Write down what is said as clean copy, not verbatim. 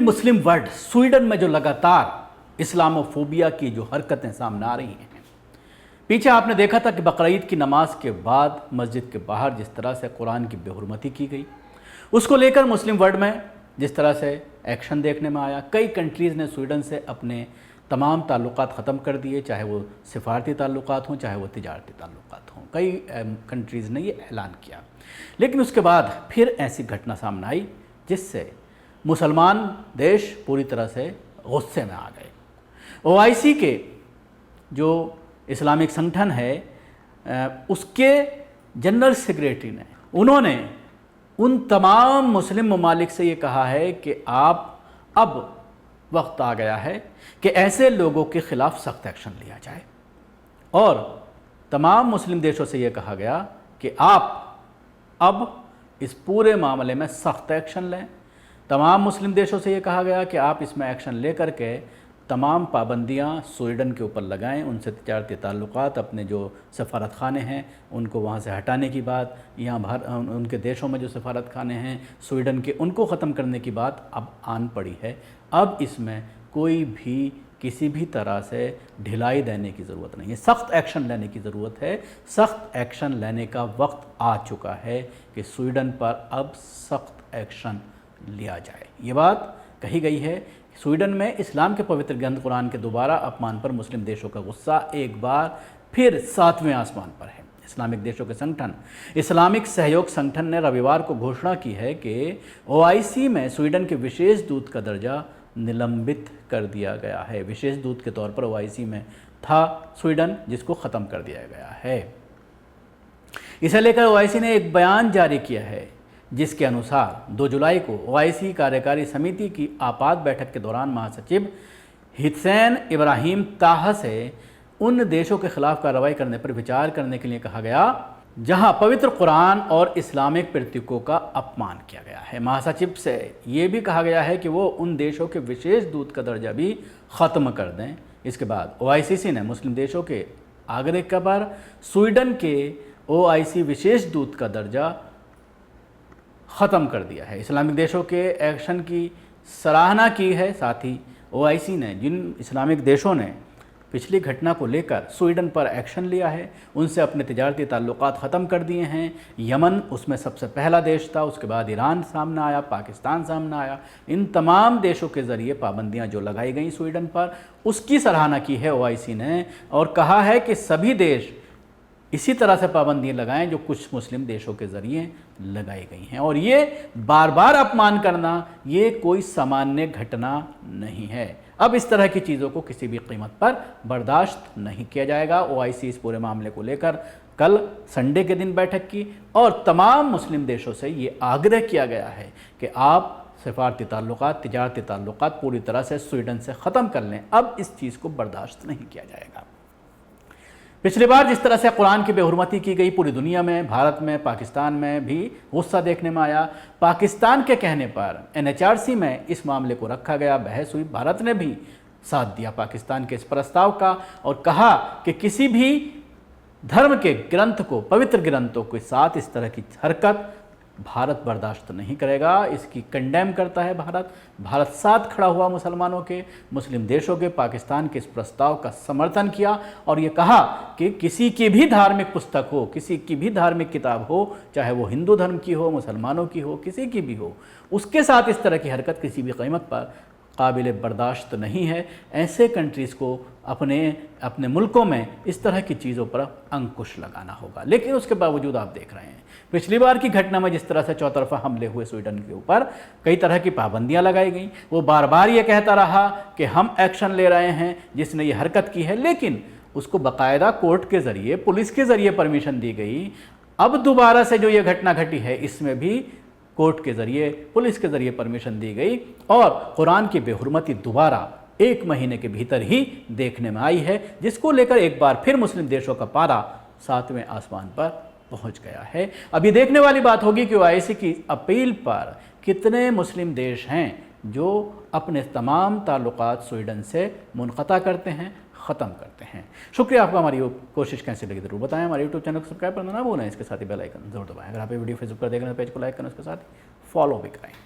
मुस्लिम world Sweden में जो लगातार इस्लामोफोबिया की जो हरकतें सामने आ रही हैं, पीछे आपने देखा था कि बकरा ईद की नमाज के बाद मस्जिद के बाहर जिस तरह से कुरान की बेहुरमती की गई, उसको लेकर मुस्लिम वर्ल्ड में जिस तरह से एक्शन देखने में आया। कई कंट्रीज़ ने स्वीडन से अपने तमाम ताल्लुकात ख़त्म कर दिए, चाहे वो सिफारती ताल्लुकात हों, चाहे वो तिजारती ताल्लुकात हों। कई कंट्रीज़ ने ये ऐलान किया, लेकिन उसके बाद फिर ऐसी घटना सामने आई जिससे मुसलमान देश पूरी तरह से गुस्से में आ गए। ओआईसी के जो इस्लामिक संगठन है उसके जनरल सेक्रेटरी ने उन्होंने उन तमाम मुस्लिम ममालिक से ये कहा है कि आप अब वक्त आ गया है कि ऐसे लोगों के ख़िलाफ़ सख्त एक्शन लिया जाए, और तमाम मुस्लिम देशों से ये कहा गया कि आप अब इस पूरे मामले में सख्त एक्शन लें। तमाम मुस्लिम देशों से ये कहा गया कि आप इसमें एक्शन ले करके तमाम पाबंदियाँ स्वीडन के ऊपर लगाएं, उनसे तिजारती ताल्लुकात, अपने जो सफारत खाने हैं उनको वहाँ से हटाने की बात, यहाँ बाहर उनके देशों में जो सफारत खाने हैं स्वीडन के, उनको ख़त्म करने की बात अब आन पड़ी है। अब इसमें कोई भी किसी भी तरह से ढिलाई देने की ज़रूरत नहीं है, सख्त एक्शन लेने की ज़रूरत है। सख्त एक्शन लेने का वक्त आ चुका है कि स्वीडन पर अब सख्त एक्शन लिया जाए। ये बात कही गई है। स्वीडन में इस्लाम के पवित्र ग्रंथ कुरान के दोबारा अपमान पर मुस्लिम देशों का गुस्सा एक बार फिर 7वें आसमान पर है। इस्लामिक देशों के संगठन इस्लामिक सहयोग संगठन ने रविवार को घोषणा की है कि ओआईसी में स्वीडन के विशेष दूत का दर्जा निलंबित कर दिया गया है। विशेष दूत के तौर पर ओआईसी में था स्वीडन, जिसको ख़त्म कर दिया गया है। इसे लेकर ओआईसी ने एक बयान जारी किया है, जिसके अनुसार 2 जुलाई को ओआईसी कार्यकारी समिति की आपात बैठक के दौरान महासचिव हिसैन इब्राहिम ताहा से उन देशों के खिलाफ कार्रवाई करने पर विचार करने के लिए कहा गया जहां पवित्र कुरान और इस्लामिक प्रतीकों का अपमान किया गया है। महासचिव से ये भी कहा गया है कि वो उन देशों के विशेष दूत का दर्जा भी ख़त्म कर दें। इसके बाद ओआईसी ने मुस्लिम देशों के आग्रह पर स्वीडन के ओआईसी विशेष दूत का दर्जा ख़त्म कर दिया है। इस्लामिक देशों के एक्शन की सराहना की है। साथ ही ओआईसी ने जिन इस्लामिक देशों ने पिछली घटना को लेकर स्वीडन पर एक्शन लिया है, उनसे अपने तिजारती ताल्लुकात ख़त्म कर दिए हैं। यमन उसमें सबसे पहला देश था, उसके बाद ईरान सामने आया, पाकिस्तान सामने आया। इन तमाम देशों के ज़रिए पाबंदियां जो लगाई गई स्वीडन पर, उसकी सराहना की है ओआईसी ने, और कहा है कि सभी देश इसी तरह से पाबंदियाँ लगाएं जो कुछ मुस्लिम देशों के ज़रिए लगाई गई हैं। और ये बार बार अपमान करना ये कोई सामान्य घटना नहीं है। अब इस तरह की चीज़ों को किसी भी कीमत पर बर्दाश्त नहीं किया जाएगा। ओआईसी इस पूरे मामले को लेकर कल संडे के दिन बैठक की, और तमाम मुस्लिम देशों से ये आग्रह किया गया है कि आप सफारती ताल्लुकात, तिजारती ताल्लुकात पूरी तरह से स्वीडन से ख़त्म कर लें। अब इस चीज़ को बर्दाश्त नहीं किया जाएगा। पिछली बार जिस तरह से कुरान की बेहुरमती की गई पूरी दुनिया में, भारत में, पाकिस्तान में भी गुस्सा देखने में आया। पाकिस्तान के कहने पर एनएचआरसी में इस मामले को रखा गया, बहस हुई। भारत ने भी साथ दिया पाकिस्तान के इस प्रस्ताव का और कहा कि किसी भी धर्म के ग्रंथ को, पवित्र ग्रंथों के साथ इस तरह की हरकत भारत बर्दाश्त नहीं करेगा। इसकी कंडेम करता है भारत साथ खड़ा हुआ मुसलमानों के, मुस्लिम देशों के। पाकिस्तान के इस प्रस्ताव का समर्थन किया और ये कहा कि किसी की भी धार्मिक पुस्तक हो, किसी की भी धार्मिक किताब हो, चाहे वो हिंदू धर्म की हो, मुसलमानों की हो, किसी की भी हो, उसके साथ इस तरह की हरकत किसी भी कीमत पर काबिल बर्दाश्त नहीं है। ऐसे कंट्रीज़ को अपने मुल्कों में इस तरह की चीज़ों पर अंकुश लगाना होगा। लेकिन उसके बावजूद आप देख रहे हैं पिछली बार की घटना में जिस तरह से चौतरफा हमले हुए स्वीडन के ऊपर, कई तरह की पाबंदियां लगाई गई। वो बार बार ये कहता रहा कि हम एक्शन ले रहे हैं जिसने ये हरकत की है, लेकिन उसको बाकायदा कोर्ट के ज़रिए, पुलिस के ज़रिए परमिशन दी गई। अब दोबारा से जो ये घटना घटी है, इसमें भी कोर्ट के ज़रिए, पुलिस के ज़रिए परमिशन दी गई, और कुरान की बेहुरमती दोबारा 1 महीने के भीतर ही देखने में आई है, जिसको लेकर एक बार फिर मुस्लिम देशों का पारा 7वें आसमान पर पहुंच गया है। अब ये देखने वाली बात होगी कि ओआईसी की अपील पर कितने मुस्लिम देश हैं जो अपने तमाम ताल्लुकात स्वीडन से मुनक़ता करते हैं, ख़त्म करते हैं। शुक्रिया आपका। हमारी कोशिश कैसी लगी ज़रूर बताएं। हमारे यूट्यूब चैनल को सब्सक्राइब करना ना भूलें, इसके साथ ही बेल आइकन जरूर दबाएं। अगर आप ये वीडियो फेसबुक पर देख रहे हैं, पेज को लाइक करें, उसके साथ फॉलो भी करें।